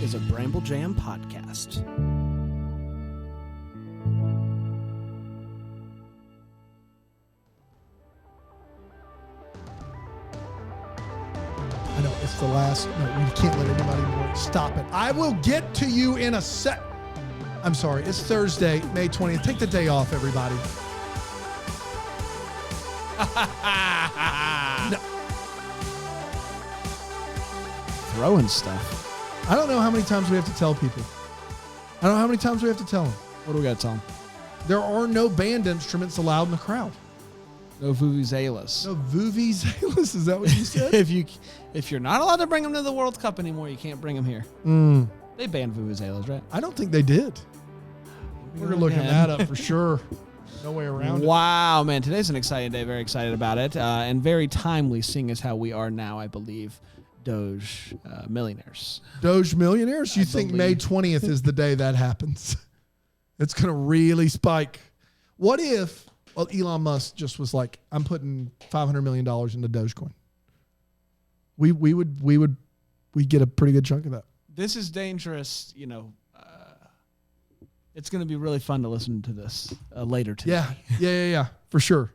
is a Bramble Jam podcast. I know, it's the last. No, we can't let anybody more. Stop it. I will get to you in a sec. I'm sorry. It's Thursday, May 20th. Take the day off, everybody. No. Throwing stuff. I don't know how many times we have to tell people. I don't know how many times we have to tell them. What do we got to tell them? There are no band instruments allowed in the crowd. No vuvuzelas. No vuvuzelas? Is that what you said? if you're not allowed to bring them to the World Cup anymore, you can't bring them here. They banned vuvuzelas, right? I don't think they did. We're looking that up for sure. No way around it. Wow, man. Today's an exciting day. Very excited about it. And very timely, seeing as how we are now, I believe, Doge millionaires. Doge millionaires? You think May 20th is the day that happens? It's going to really spike. What if Elon Musk just was like, I'm putting $500 million into Dogecoin? We'd get a pretty good chunk of that. This is dangerous, it's going to be really fun to listen to this later today. Yeah, for sure.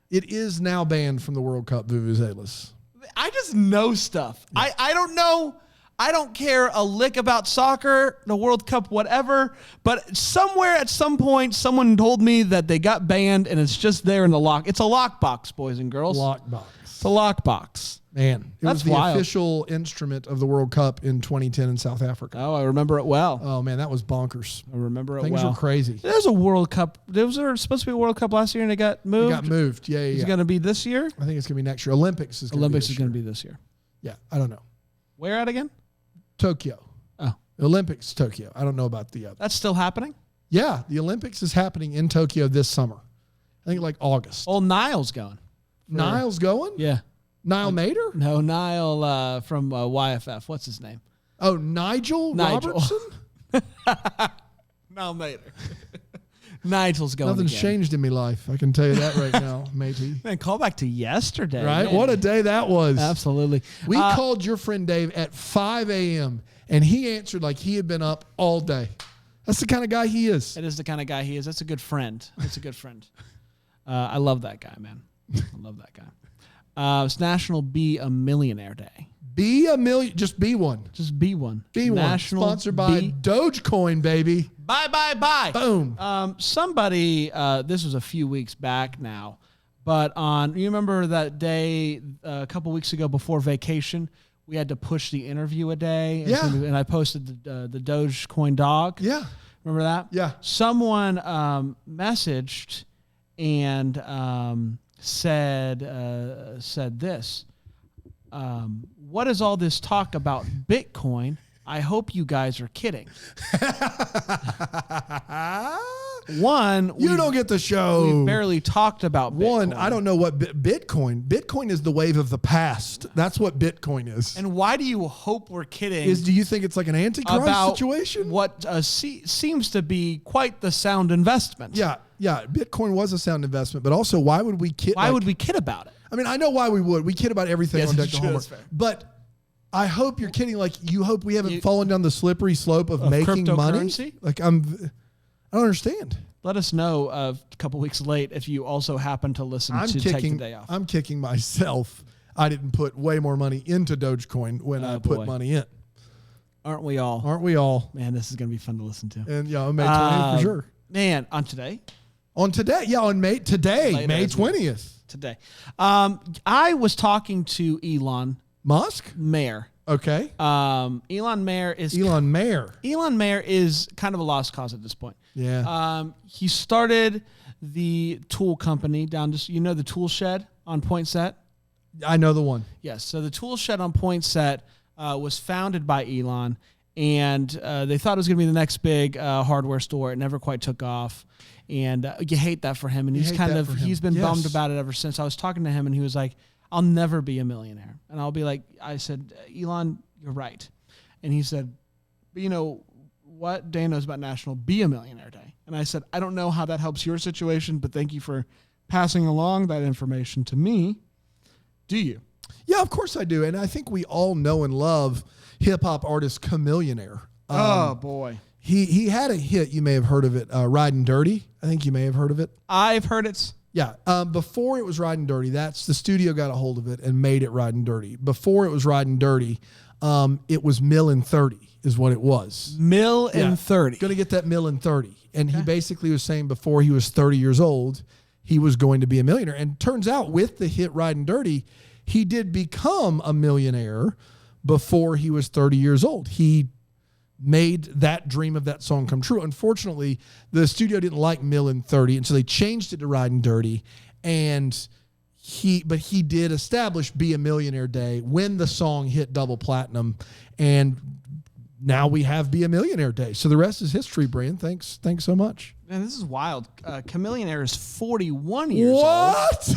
It is now banned from the World Cup, vuvuzelas. I just know stuff. Yeah. I don't know. I don't care a lick about soccer, the World Cup, whatever. But somewhere at some point, someone told me that they got banned, and it's just there in the lock. It's a lockbox, boys and girls. Lockbox. It's a lockbox. Man, it was the official instrument of the World Cup in 2010 in South Africa. Oh, I remember it well. Oh, man, that was bonkers. I remember it Things well. were crazy. There's a World Cup. There was supposed to be a World Cup last year, and it got moved. It got moved, yeah. Is it going to be this year? I think it's going to be next year. Olympics is going to be this year. Yeah, I don't know. Where at again? Tokyo. Oh. The Olympics, Tokyo. I don't know about the other. That's still happening? Yeah, the Olympics is happening in Tokyo this summer. I think like August. Oh, Niall's going. Niall's going? Yeah. Niall Mater? No, Niall from YFF. What's his name? Oh, Nigel Robertson? Niall Mater. Nigel's going Nothing's again. changed in my life. I can tell you that right now, matey. Man, call back to yesterday. Right? Man. What a day that was. Absolutely. We called your friend Dave at 5 a.m., and he answered like he had been up all day. That's the kind of guy he is. It is the kind of guy he is. That's a good friend. That's a good friend. I love that guy, man. I love that guy. It's National Be a Millionaire Day. Be a million. Just be one. Just be one. Be one. National Sponsored by Dogecoin, baby. Bye. Boom. Somebody, this was a few weeks back now, but you remember that day a couple weeks ago before vacation, we had to push the interview a day. And I posted the Dogecoin dog. Yeah. Remember that? Yeah. Someone messaged and said this. What is all this talk about Bitcoin? I hope you guys are kidding. You don't get the show. We barely talked about Bitcoin. I don't know what Bitcoin. Bitcoin is the wave of the past. That's what Bitcoin is. And why do you hope we're kidding? Do you think it's like an Antichrist situation? What seems to be quite the sound investment. Yeah. Bitcoin was a sound investment, but also why would we kid? Why would we kid about it? I mean, I know why we would. We kid about everything on Deck the Homework. But I hope you're kidding. Like, you hope we haven't fallen down the slippery slope of making money. Like, I don't understand. Let us know a couple weeks late if you also happen to listen to Take the Day Off. I'm kicking myself. I didn't put way more money into Dogecoin when I put money in. Aren't we all? Man, this is going to be fun to listen to. And May 20th for sure. Man, on today? On May 20th. Today. I was talking to Elon Musk? Mayer. Okay. Elon Mayer is kind of a lost cause at this point. Yeah. He started the tool company down the tool shed on Poinsett. I know the one. Yes. So the tool shed on Poinsett was founded by Elon, and they thought it was going to be the next big hardware store. It never quite took off. And you hate that for him. And he's been bummed about it ever since. I was talking to him and he was like, I'll never be a millionaire. And I said, Elon, you're right. And he said, but you know what? Dan knows about National Be a Millionaire Day. And I said, I don't know how that helps your situation, but thank you for passing along that information to me. Do you? Yeah, of course I do. And I think we all know and love hip-hop artist Millionaire. Oh, boy. He had a hit. You may have heard of it, Riding Dirty. I think you may have heard of it. I've heard it. Yeah. Before it was Riding Dirty, that's the studio got a hold of it and made it Riding Dirty. Before it was Riding Dirty, it was Millin' 30 is what it was. Millin' 30. Going to get that Millin' 30. And he basically was saying before he was 30 years old, he was going to be a millionaire. And turns out with the hit Riding Dirty, he did become a millionaire before he was 30 years old. He made that dream of that song come true. Unfortunately, the studio didn't like Millin' 30, and so they changed it to Riding Dirty. And he did establish Be a Millionaire Day when the song hit double platinum, and now we have Be a Millionaire Day. So the rest is history, Brian. Thanks so much. Man, this is wild. Millionaire is 41 years old. What?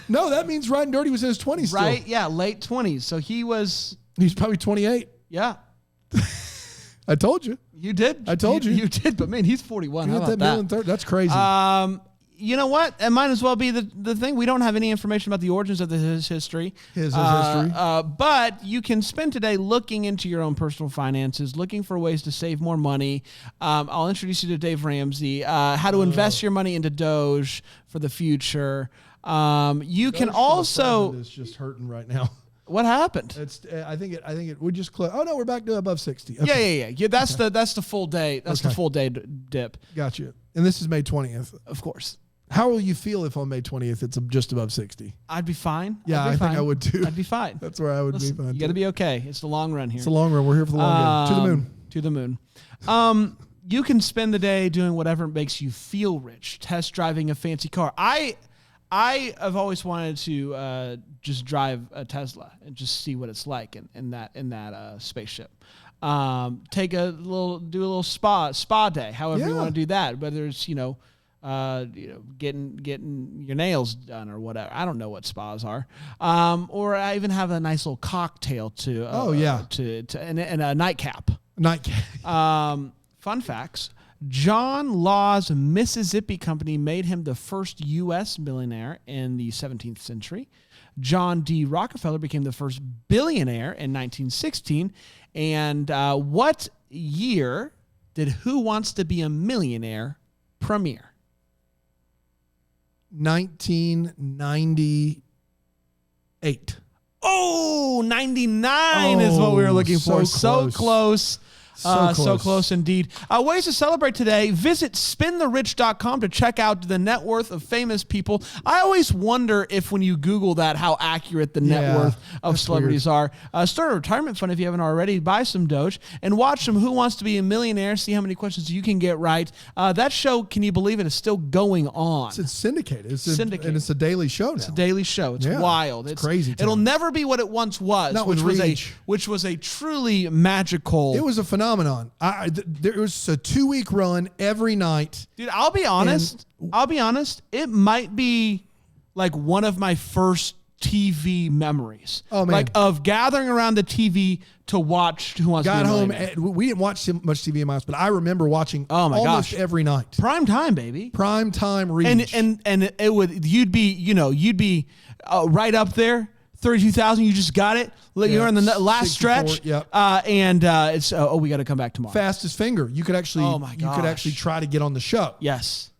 No, that means Riding Dirty was in his 20s still. Right? Yeah, late 20s. So he's probably 28. Yeah. I told you. You did. I told you. You did, but man, he's 41. How about that? That's crazy. You know what? It might as well be the thing. We don't have any information about the origins of his history. His history. But you can spend today looking into your own personal finances, looking for ways to save more money. I'll introduce you to Dave Ramsey, how to invest your money into Doge for the future. You can also. It's just hurting right now. What happened? I think it. We just closed. Oh no, we're back to above 60. Okay. Yeah. That's the full day. That's the full day dip. Gotcha. And this is May 20th, of course. How will you feel if on May 20th it's just above 60? I'd be fine. Yeah, I think I would too. I'd be fine. That's where I would be fine. You got to be okay. It's the long run here. It's the long run. We're here for the long game. To the moon. To the moon. You can spend the day doing whatever makes you feel rich. Test driving a fancy car. I have always wanted to just drive a Tesla and just see what it's like in that spaceship. Do a little spa day, however you want to do that. Whether it's getting your nails done or whatever. I don't know what spas are. Or I even have a nice little cocktail to and a nightcap. Fun facts. John Law's Mississippi Company made him the first U.S. millionaire in the 17th century. John D. Rockefeller became the first billionaire in 1916. And what year did Who Wants to Be a Millionaire premiere? 1998. Oh, 99 is what we were looking for. So close. So close indeed. Ways to celebrate today. Visit spintherich.com to check out the net worth of famous people. I always wonder if when you Google that, how accurate the net worth of celebrities are. Start a retirement fund if you haven't already. Buy some Doge and watch some Who Wants to Be a Millionaire. See how many questions you can get right. That show, can you believe it, is still going on. It's syndicated. And it's a daily show now. It's a daily show. It's wild. It's crazy. It'll never be what it once was, which was a truly magical. It was a phenomenon. There was a 2-week run every night. Dude, I'll be honest. It might be like one of my first TV memories. Oh man! Like of gathering around the TV to watch Who Wants to Be a Millionaire. Got home. We didn't watch much TV in my house, but I remember watching almost every night. Prime time, baby. Prime time reach. And it would you'd be right up there. 32,000, you just got it. You're in the last stretch. Yep. It's we got to come back tomorrow. Fastest finger. You could actually try to get on the show. Yes.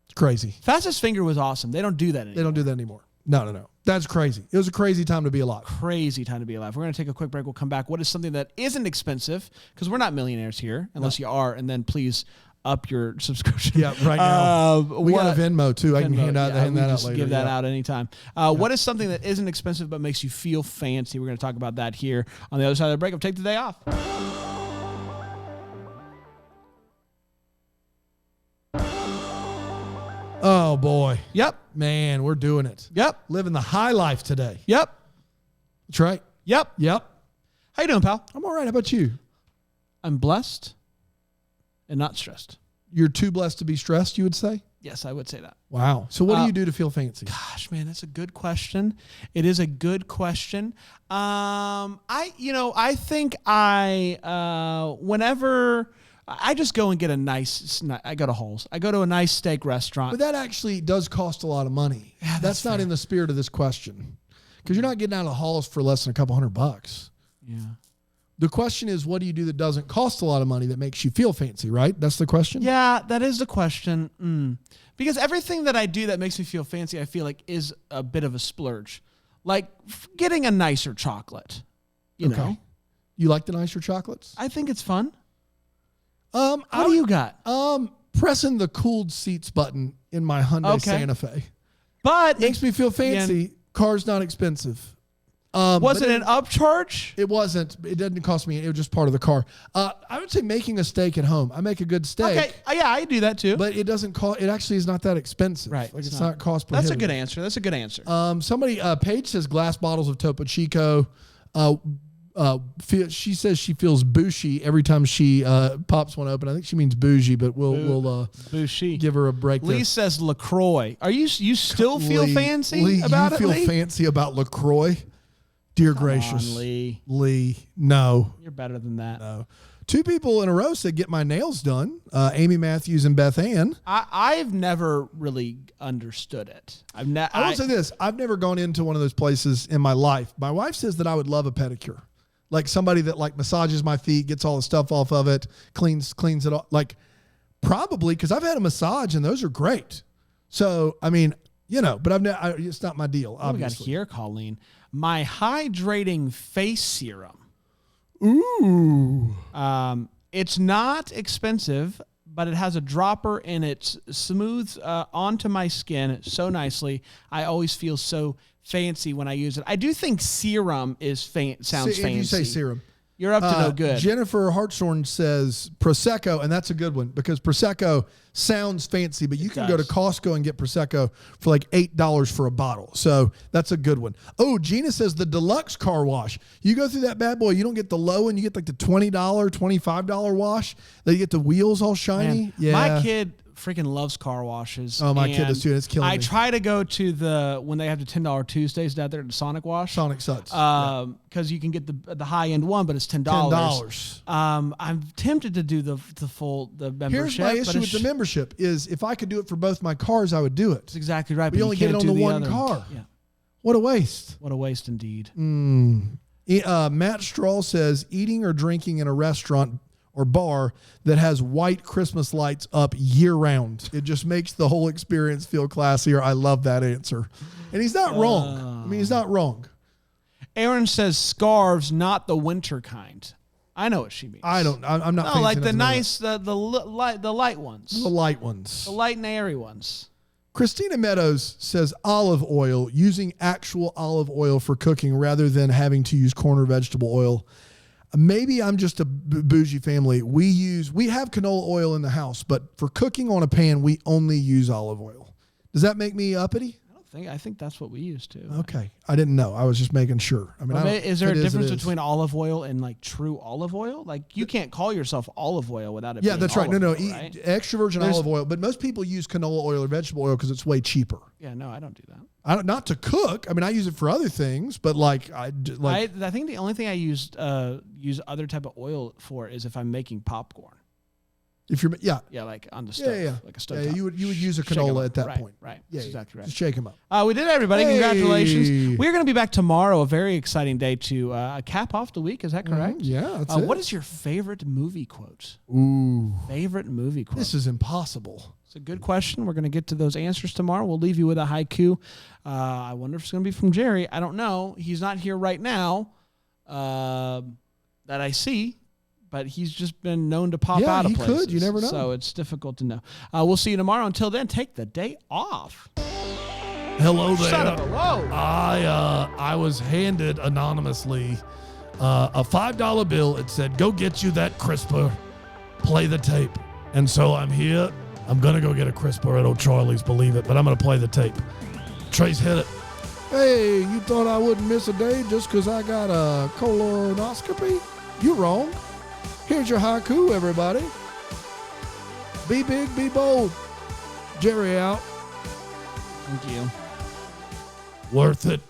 It's crazy. Fastest finger was awesome. They don't do that anymore. They don't do that anymore. No. That's crazy. It was a crazy time to be alive. Crazy time to be alive. We're going to take a quick break. We'll come back. What is something that isn't expensive? Because we're not millionaires here, unless you are. And then please up your subscription. Yeah, right now. We got a Venmo too. I can hand that out later. Give that out anytime. What is something that isn't expensive but makes you feel fancy? We're going to talk about that here on the other side of the break of Take the Day Off. Oh boy. Yep. Man, we're doing it. Yep. Living the high life today. Yep. That's right. Yep. How you doing, pal? I'm all right. How about you? I'm blessed and not stressed. You're too blessed to be stressed, you would say? Yes, I would say that. Wow. So what do you do to feel fancy? Gosh, man, that's a good question. It is a good question. I think whenever I just go and get I go to Holes. I go to a nice steak restaurant. But that actually does cost a lot of money. Yeah, that's not fair. in the spirit of this question. Because you're not getting out of the halls for less than a couple $100. Yeah. The question is, what do you do that doesn't cost a lot of money that makes you feel fancy, right? That's the question? Yeah, that is the question. Because everything that I do that makes me feel fancy, I feel like is a bit of a splurge. Like getting a nicer chocolate, you know. You like the nicer chocolates? I think it's fun. What do you got? Pressing the cooled seats button in my Hyundai Santa Fe. But makes me feel fancy. Yeah. Car's not expensive. Was it an upcharge? It wasn't. It didn't cost me. It was just part of the car. I would say making a steak at home. I make a good steak. Okay. Yeah, I do that too. But it doesn't cost. It actually is not that expensive. Right. Like it's not cost prohibitive. That's a good answer. Somebody, Paige says glass bottles of Topo Chico. She says she feels bougie every time she pops one open. I think she means bougie, but we'll bougie. Give her a break. Lee says LaCroix. Are you still feel fancy about it? You feel fancy about LaCroix? Dear gracious, on, Lee, no, you're better than that. No, 2 people in a row said get my nails done. Amy Matthews and Beth Ann. I've never really understood it. I will say this: I've never gone into one of those places in my life. My wife says that I would love a pedicure. Like somebody that like massages my feet, gets all the stuff off of it, cleans it all. Like probably because I've had a massage and those are great. So I mean, but it's not my deal. What we got here, Colleen? My hydrating face serum. Ooh. It's not expensive, but it has a dropper and it smooths onto my skin so nicely. I always feel so fancy when I use it. I do think serum is sounds fancy. If you say serum, you're up to no good. Jennifer Hartshorn says Prosecco, and that's a good one because Prosecco sounds fancy, but you can go to Costco and get Prosecco for like $8 for a bottle. So that's a good one. Oh, Gina says the deluxe car wash. You go through that bad boy, you don't get the low and you get like the $20, $25 wash. Then you get the wheels all shiny. Man, yeah. My kid freaking loves car washes. Oh, my kid does too. It's killing me. I try to go to when they have the $10 Tuesdays down there at the Sonic Wash. Sonic Suds. Because you can get the high end one, but it's $10. I'm tempted to do the membership. Here's my issue with the membership is if I could do it for both my cars, I would do it. That's exactly right. But you only get it on the one car. Yeah. What a waste. What a waste indeed. Matt Strahl says eating or drinking in a restaurant or bar that has white Christmas lights up year round. It just makes the whole experience feel classier. I love that answer. And he's not wrong. I mean, he's not wrong. Aaron says scarves, not the winter kind. I know what she means. I'm not. No, like the nice, the light ones. The light ones. The light and airy ones. Christina Meadows says olive oil, using actual olive oil for cooking rather than having to use corn or vegetable oil. Maybe I'm just a bougie family. We have canola oil in the house, but for cooking on a pan, we only use olive oil. Does that make me uppity? I think that's what we use too. Okay. I didn't know. I was just making sure. I mean, is there a difference between olive oil and like true olive oil? Like you can't call yourself olive oil without it being that's right. No. Right? Extra virgin olive oil. But most people use canola oil or vegetable oil because it's way cheaper. Yeah, no, I don't do that. Not to cook. I mean, I use it for other things, but I think the only thing I use other type of oil for is if I'm making popcorn. If you're like on the stove, like a stove. Yeah, you would use a canola at that point. Right. Yeah, that's exactly right. Just shake them up. We did it, everybody. Hey. Congratulations. We're going to be back tomorrow. A very exciting day to cap off the week. Is that correct? Yeah, that's it. What is your favorite movie quote? Ooh. Favorite movie quote? This is impossible. It's a good question. We're going to get to those answers tomorrow. We'll leave you with a haiku. I wonder if it's going to be from Jerry. I don't know. He's not here right now that I see. But he's just been known to pop out of places. Could. You never know. So it's difficult to know. We'll see you tomorrow. Until then, take the day off. Hello there. Son of a whoa. I was handed anonymously a $5 bill. It said, go get you that crisper. Play the tape. And so I'm here. I'm going to go get a crisper at O'Charlie's, believe it. But I'm going to play the tape. Trace, hit it. Hey, you thought I wouldn't miss a day just because I got a colonoscopy? You wrong. Here's your haiku, everybody. Be big, be bold. Jerry out. Thank you. Worth it.